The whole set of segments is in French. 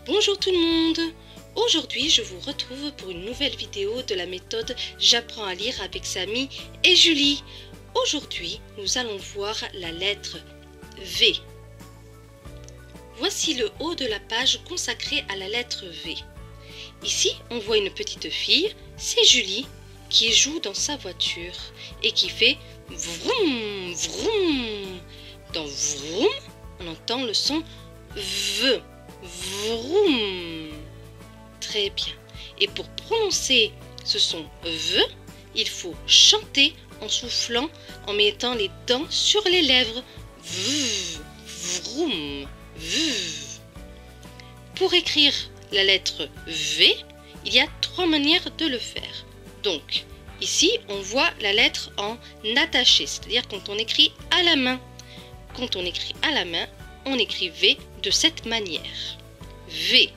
Bonjour tout le monde. Aujourd'hui, je vous retrouve pour une nouvelle vidéo de la méthode J'apprends à lire avec Samy et Julie. Aujourd'hui, nous allons voir la lettre V. Voici le haut de la page consacrée à la lettre V. Ici, on voit une petite fille, c'est Julie, qui joue dans sa voiture et qui fait vroom, vroom. Dans vroom, on entend le son V. Vroom. Très bien. Et pour prononcer ce son V, il faut chanter en soufflant, en mettant les dents sur les lèvres. V, vroom, v. Pour écrire la lettre V, il y a 3 manières de le faire. Donc, ici, on voit la lettre en attaché, c'est-à-dire quand on écrit à la main. Quand on écrit à la main, on écrit V de cette manière. V.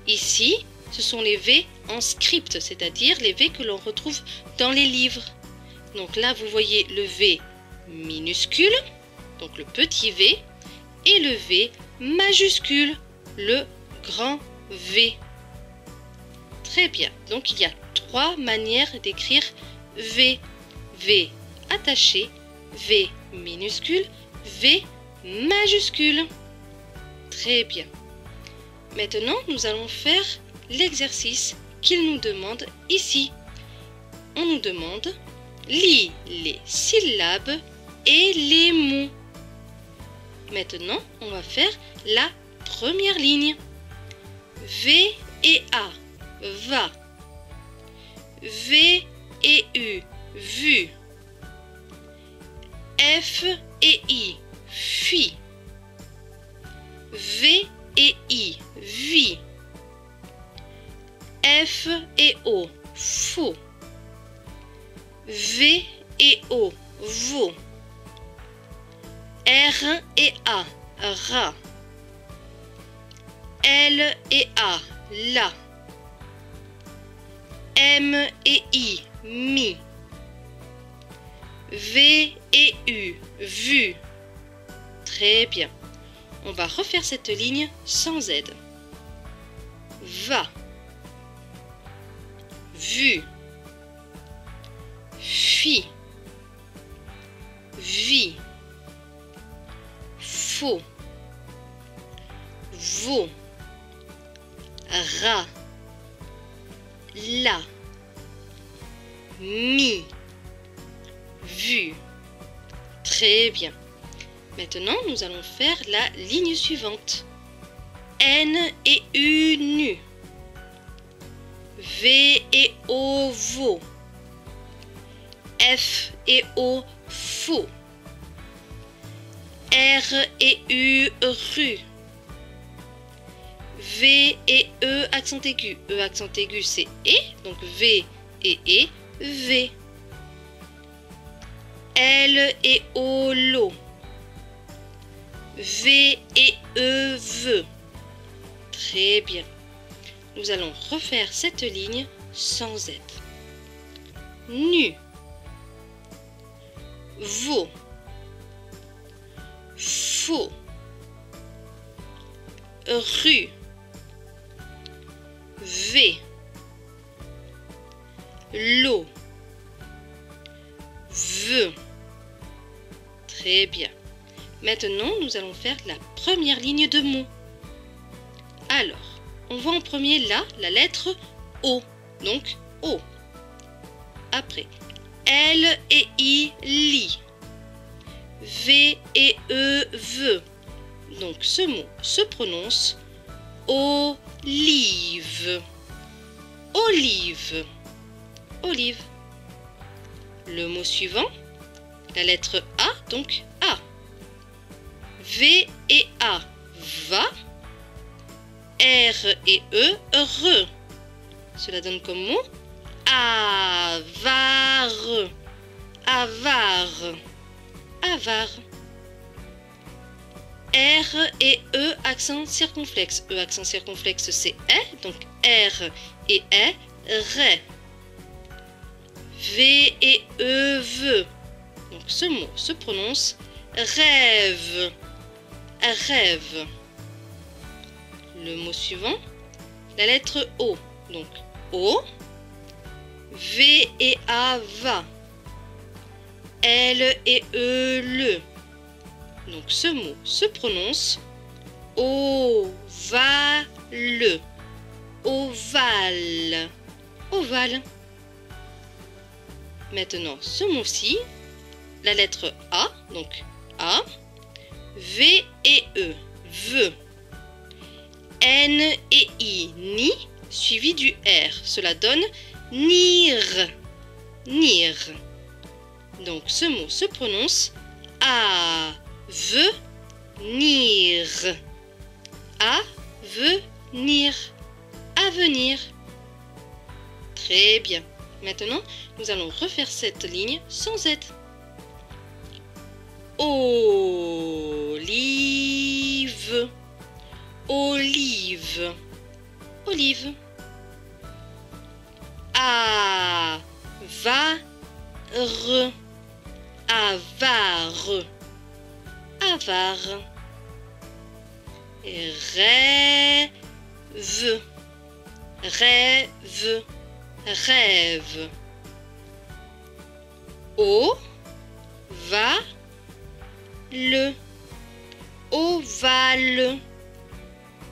Ici, ce sont les V en script, c'est-à-dire les V que l'on retrouve dans les livres. Donc là, vous voyez le V minuscule, donc le petit V, et le V majuscule, le grand V. Très bien. Donc il y a 3 manières d'écrire V. V attaché, V minuscule, V majuscule. Très bien. Maintenant, nous allons faire l'exercice qu'il nous demande ici. On nous demande lis les syllabes et les mots. Maintenant, on va faire la première ligne. V et A, va. V et U, vu. F et I, fuit. V et I, vie. F et O, faux. V et O, vaut. R et A, rat. L et A, la. M et I, mi. V et U, vu. Très bien. On va refaire cette ligne sans aide. Va. Vu. Fi. Vi. Faux. Vaut. Rat. La. Mi. Vu. Très bien. Maintenant, nous allons faire la ligne suivante. N et U nu. V et O vaut. F et O faux. R et U rue. V et E accent aigu. E accent aigu c'est E, donc V et E, V. L et O l'eau. V et E veut. Très bien. Nous allons refaire cette ligne sans aide. Nu. Vaut. Faux. Rue. V. L'eau. Veut. Très bien. Maintenant, nous allons faire la première ligne de mots. Alors, on voit en premier là la lettre O, donc O. Après, L et I, lit. V et E, veut. Donc ce mot se prononce olive. Olive. Olive. Le mot suivant, la lettre A, donc A. V et A, va. R et E, re. Cela donne comme mot avare. Avare. Avare. R et E, accent circonflexe. E, accent circonflexe, c'est E, donc R et E, ré. V et E, veut. Donc ce mot se prononce rêve. Rêve. Le mot suivant, la lettre O. Donc O, V et A, va. L et E, le. Donc ce mot se prononce ovale, ovale, ovale. Maintenant ce mot-ci, la lettre A, donc A, V et E, ve. N et I, ni, suivi du R. Cela donne nir, nir. Donc ce mot se prononce avenir, avenir, avenir. Très bien. Maintenant, nous allons refaire cette ligne sans aide. Olive, olive, olive. Avare, avare, avare. Rêve, rêve, rêve. Ovale, ovale,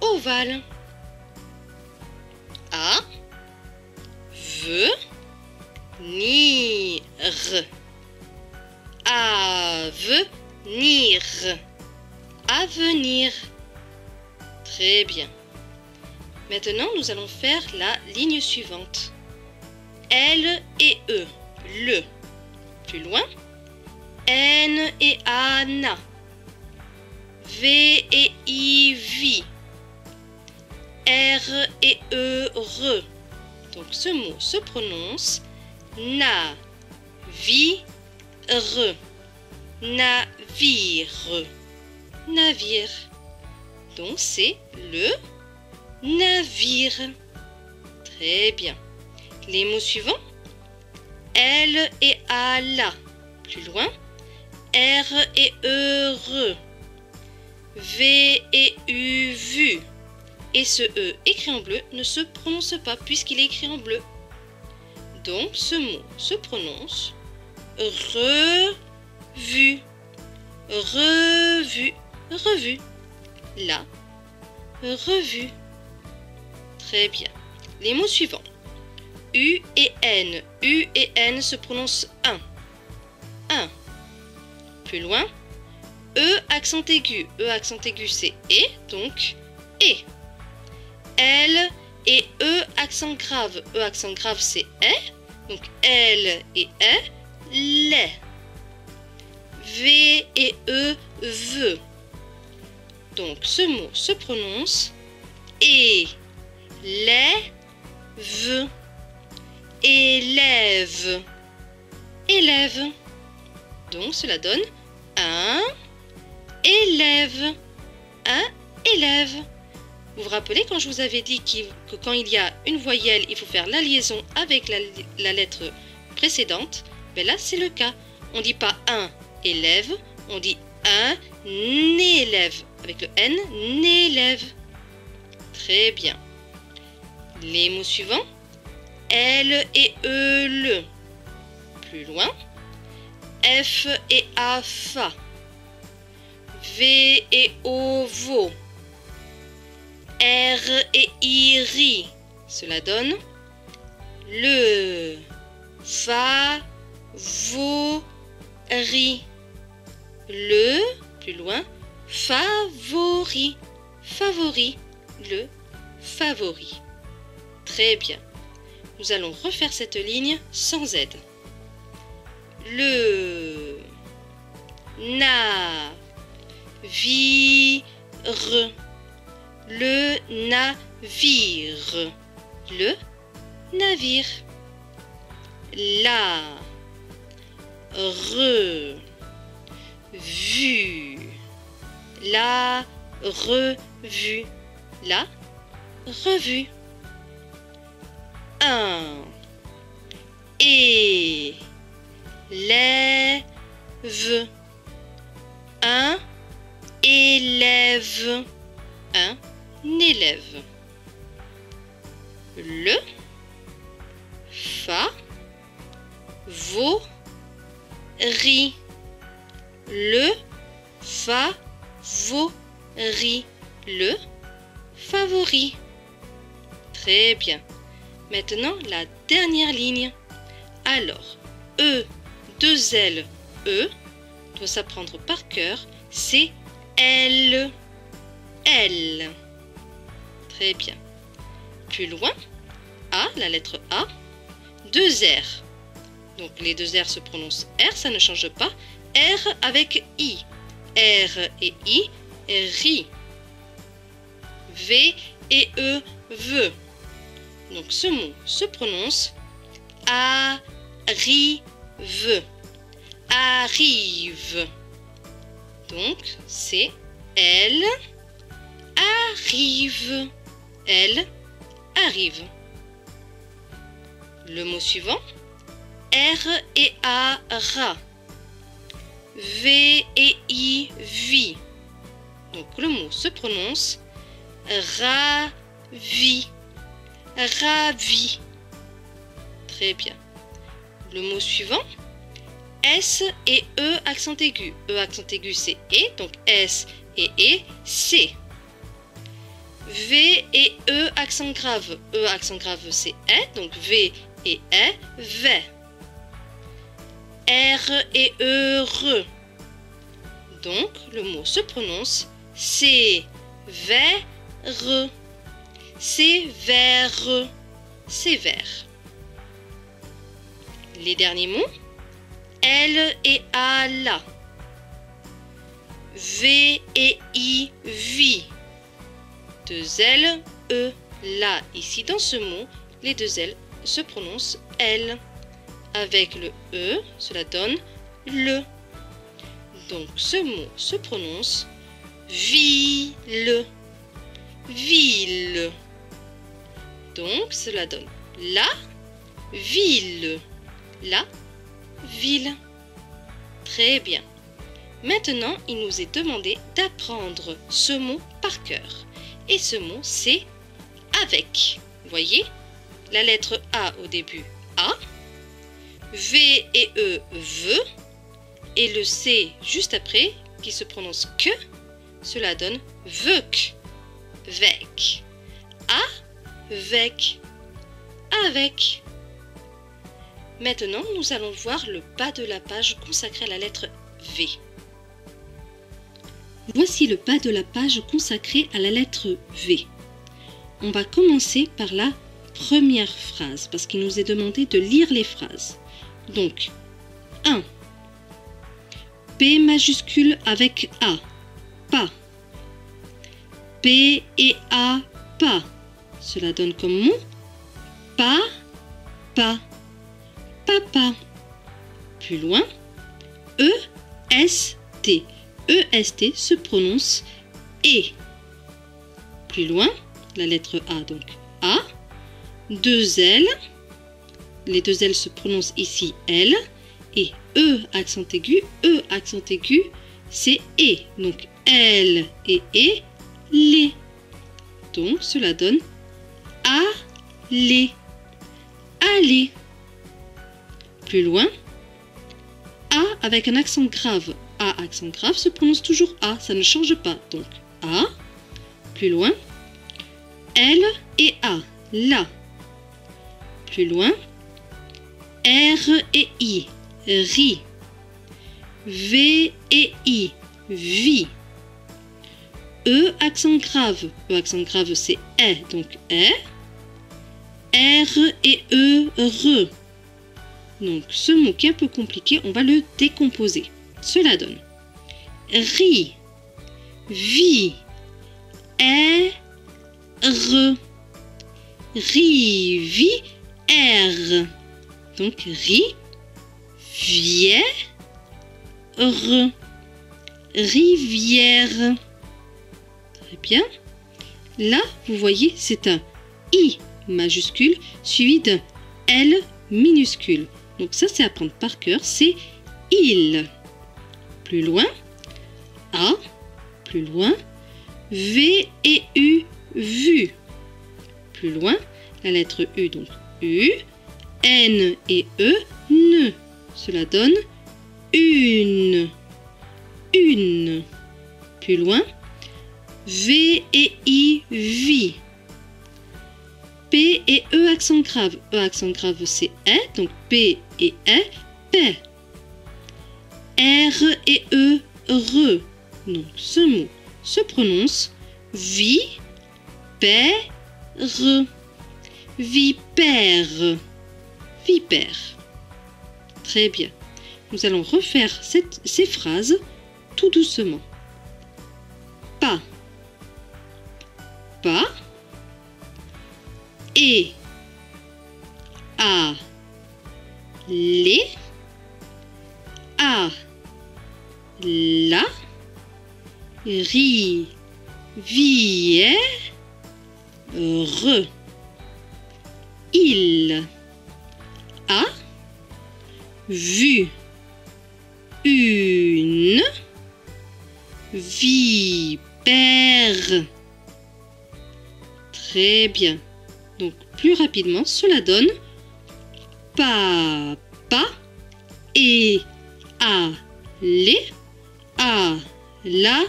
ovale. Avenir, avenir, avenir. Très bien. Maintenant, nous allons faire la ligne suivante. L et E, le. Plus loin. N et A, na. V et I, vi. R et E, re. Donc ce mot se prononce na, vi, re. Navire, navire. Donc c'est le navire. Très bien. Les mots suivants. L et A, la. Plus loin. R et E, re. V et U, vu. Et ce E écrit en bleu ne se prononce pas puisqu'il est écrit en bleu. Donc ce mot se prononce revue, revue, revue. La revue. Très bien. Les mots suivants. U et N. U et N se prononcent un. Un. Plus loin. E accent aigu. E accent aigu c'est et, donc et. L et E accent grave. E accent grave c'est est, donc L et est, les. V et E, ve. Donc ce mot se prononce élève, élève, élève. Donc cela donne un élève, un élève. Vous vous rappelez quand je vous avais dit que quand il y a une voyelle, il faut faire la liaison avec la lettre précédente? Ben là, c'est le cas. On ne dit pas un élève, on dit un élève. Avec le N, n'élève. Très bien. Les mots suivants. L et E, le. Plus loin. F et A, fa. V et O, vo. R et I, ri. Cela donne le, fa, vo, ri. Le, plus loin, favori. Favori, le favori. Très bien. Nous allons refaire cette ligne sans aide. Le, na, vi, re. Le navire, le navire. La revue, la revue, la revue. Un élève, un élève, un élève. Le fa vo ri. Le fa vo ri. Le favori. Très bien. Maintenant, la dernière ligne. Alors, E, 2 L, E, doit s'apprendre par cœur, c'est L. L. Très bien. Plus loin, A, la lettre A, 2 R. Donc les 2 R se prononcent R, ça ne change pas. R avec I. R et I, ri. V et E, ve. Donc ce mot se prononce arrive. Arrive. Donc c'est elle arrive. Elle arrive. Le mot suivant, R et A, ra. V et I, vi. Donc le mot se prononce ravi. Ravi. Très bien. Le mot suivant, S et E accent aigu. E accent aigu c'est E, donc S et c'est. V et E accent grave. E accent grave c'est E, donc V et E, V. R et E, re. Donc le mot se prononce c'est vert. C'est vert. C'est vert. Les derniers mots, L et A, la. V et I, vi. 2 L, E, la. Ici, dans ce mot, les 2 L se prononcent L. Avec le E, cela donne le. Donc, ce mot se prononce ville. Ville. Donc, cela donne la ville. La ville. Très bien. Maintenant, il nous est demandé d'apprendre ce mot par cœur. Et ce mot, c'est avec. Voyez, la lettre A au début, A. V et E, ve. Et le C juste après, qui se prononce que, cela donne vec. Vec. Avec. Avec. Maintenant, nous allons voir le bas de la page consacré à la lettre V. Voici le bas de la page consacré à la lettre V. On va commencer par la première phrase, parce qu'il nous est demandé de lire les phrases. Donc, 1. P majuscule avec A. Pas. P et A, pas. Cela donne comme mot pas, pas. Papa. Plus loin, E-S-T. E-S-T se prononce et. Plus loin, la lettre A, donc A. 2 L. Les 2 L se prononcent ici L. Et E accent aigu, c'est E. Donc L et E, les. Donc cela donne aller. Aller. Plus loin, A avec un accent grave. A accent grave se prononce toujours A, ça ne change pas. Donc A. Plus loin, L et A, la. Plus loin, R et I, ri. V et I, vi. E accent grave. E accent grave c'est E, donc E. R et E, re. Donc ce mot qui est un peu compliqué, on va le décomposer. Cela donne ri, vi, r, rivière. Donc rivière, rivière. Très bien. Là, vous voyez, c'est un I majuscule suivi d'un L minuscule. Donc ça, c'est à prendre par cœur, c'est il. Plus loin, A. Plus loin, V et U, vu. Plus loin, la lettre U, donc U, N et E, ne. Cela donne une. Une. Plus loin, V et I, vi. P et E accent grave. E accent grave c'est E, donc P et E, paix. R et E, re. Donc ce mot se prononce vi, paix, re. Vipère. Vipère. Très bien. Nous allons refaire ces phrases tout doucement. Pas. Pas. Et. À. Les. À. La. Ri. Vie. Re. Il a vu une vipère. Très bien. Donc, plus rapidement, cela donne papa et aller à la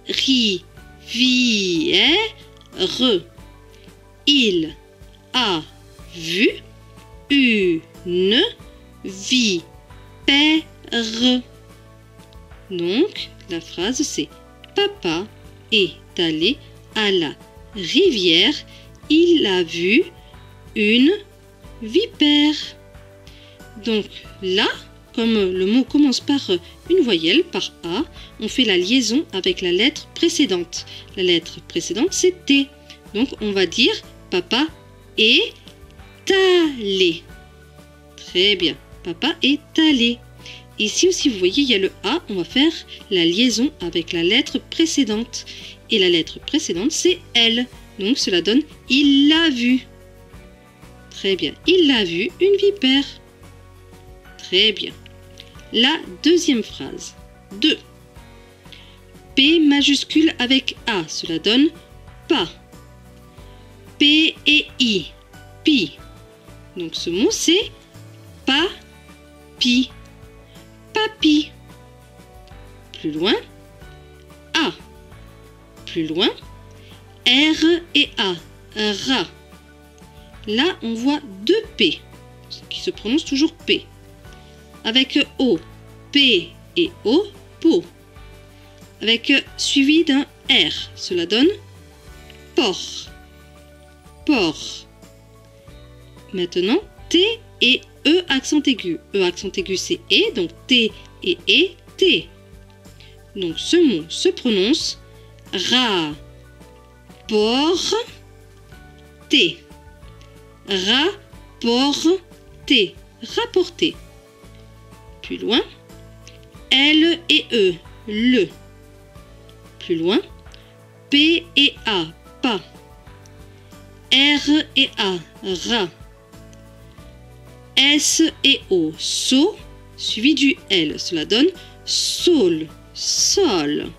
rivière. Il a vu une vipère. Donc, la phrase c'est papa est allé à la rivière. Il a vu une vipère. Donc là, comme le mot commence par une voyelle, par A, on fait la liaison avec la lettre précédente. La lettre précédente, c'est T. Donc on va dire papa est allé. Très bien. Papa est allé. Ici aussi, vous voyez, il y a le A. On va faire la liaison avec la lettre précédente. Et la lettre précédente, c'est L. Donc cela donne il l'a vu. Très bien. Il a vu une vipère. Très bien. La deuxième phrase. 2. P majuscule avec A. Cela donne pas. P et I. Pi. Donc ce mot c'est papi. Papi. Plus loin. A. Plus loin. R et A. Ra. Là on voit deux P qui se prononcent toujours P. Avec O. P et O. Po. Avec suivi d'un R. Cela donne port. Port. Maintenant, T et E accent aigu. E accent aigu c'est E, donc T et E, T. Donc ce mot se prononce rapporter. Rapporter. Rapporter. Plus loin, L et E, le. Plus loin, P et A, pas. R et A, ra. S et O, so, suivi du L. Cela donne sol, sol.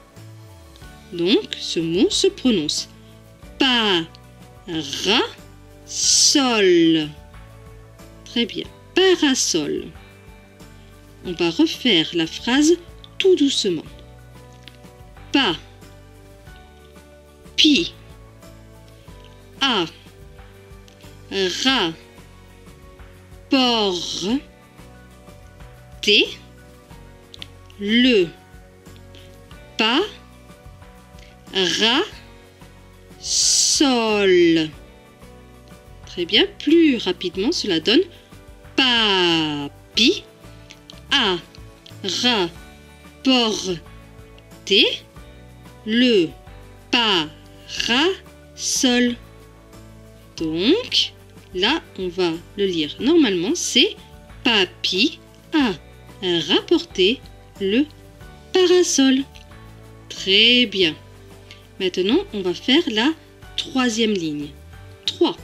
Donc, ce mot se prononce parasol. Très bien, parasol. On va refaire la phrase tout doucement. Pas, pi, a, ra, porter, le, pas, ra, sol. Très bien, plus rapidement, cela donne papi, a, ra, porter, le, parasol. Donc, là, on va le lire normalement, c'est papi a rapporté le parasol. Très bien. Maintenant, on va faire la troisième ligne. 3.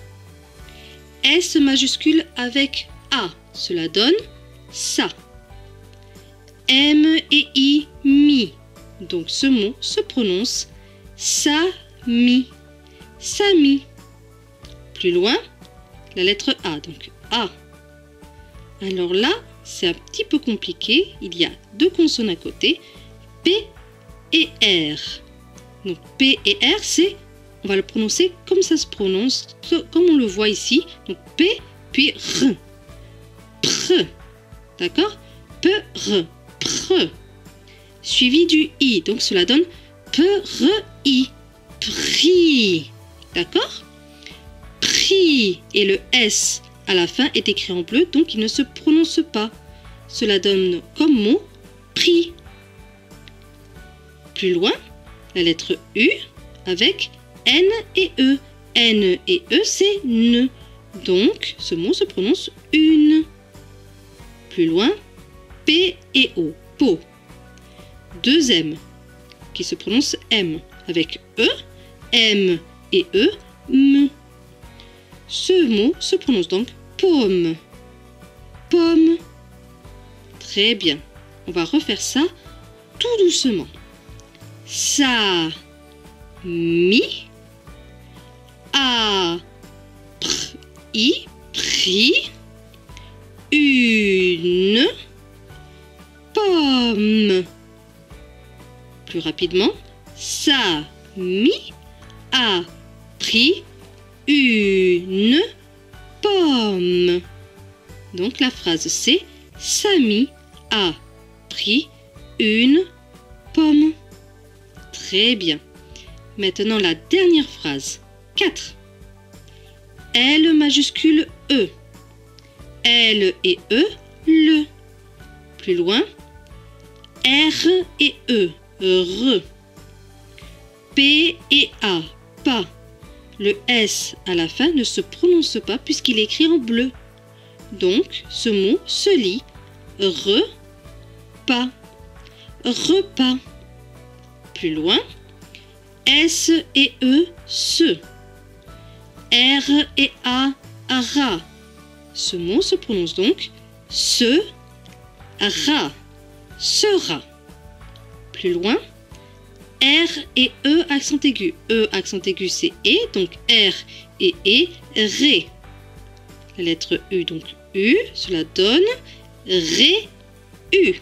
S majuscule avec A. Cela donne ça. M et I, mi. Donc, ce mot se prononce sa, mi. Samy. Plus loin, la lettre A, donc A. Alors là, c'est un petit peu compliqué. Il y a deux consonnes à côté, P et R. Donc P et R, on va le prononcer comme ça se prononce, comme on le voit ici. Donc P, puis R. Pr. D'accord? P, R. Pr. Suivi du I. Donc cela donne P, R, I. Pris. D'accord? Pris. Et le S à la fin est écrit en bleu, donc il ne se prononce pas. Cela donne comme mot pris. Plus loin, la lettre U avec N et E. N et E, c'est ne. Donc, ce mot se prononce une. Plus loin, P et O. Po. Deux M qui se prononce M avec E. M et E. M. Ce mot se prononce donc pomme. Pomme. Très bien. On va refaire ça tout doucement. Ça, mi, a, pris, pris, une pomme. Plus rapidement. Ça, mi, a, pris, une pomme. Donc la phrase c'est Samy a pris une pomme. Très bien. Maintenant la dernière phrase. 4. L majuscule E. L et E, le. Plus loin. R et E, re. P et A, pas. Le S à la fin ne se prononce pas puisqu'il est écrit en bleu. Donc, ce mot se lit repas. Repas. Plus loin, S et E, se. R et A, ra. Ce mot se prononce donc se, ra. Sera. Plus loin, R et E accent aigu. E accent aigu c'est et, donc R et ré. La lettre U, donc U, cela donne ré, U.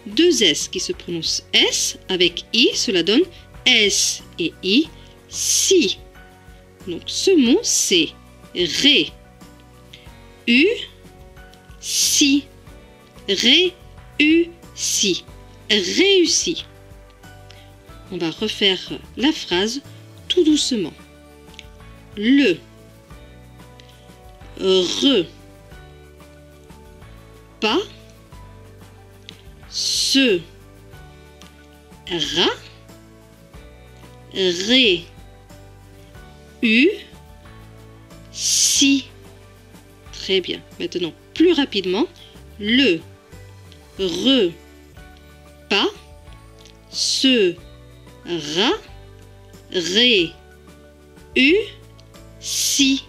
Deux S qui se prononcent S avec I, cela donne S et I, si. Donc ce mot c'est ré, U, si. Ré, U, si. Réussi. On va refaire la phrase tout doucement. Le, re, pas, se, ra, ré, u, si. Très bien. Maintenant, plus rapidement, le, re, pas, se, ra, ré, u, si.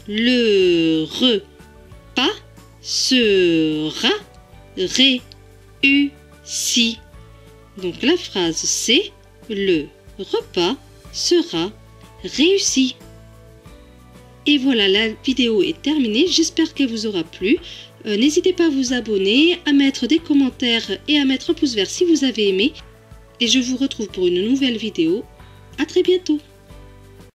Le repas sera réussi. Donc la phrase c'est le repas sera réussi. Et voilà, la vidéo est terminée. J'espère qu'elle vous aura plu. N'hésitez pas à vous abonner, à mettre des commentaires et à mettre un pouce vert si vous avez aimé. Et je vous retrouve pour une nouvelle vidéo. À très bientôt.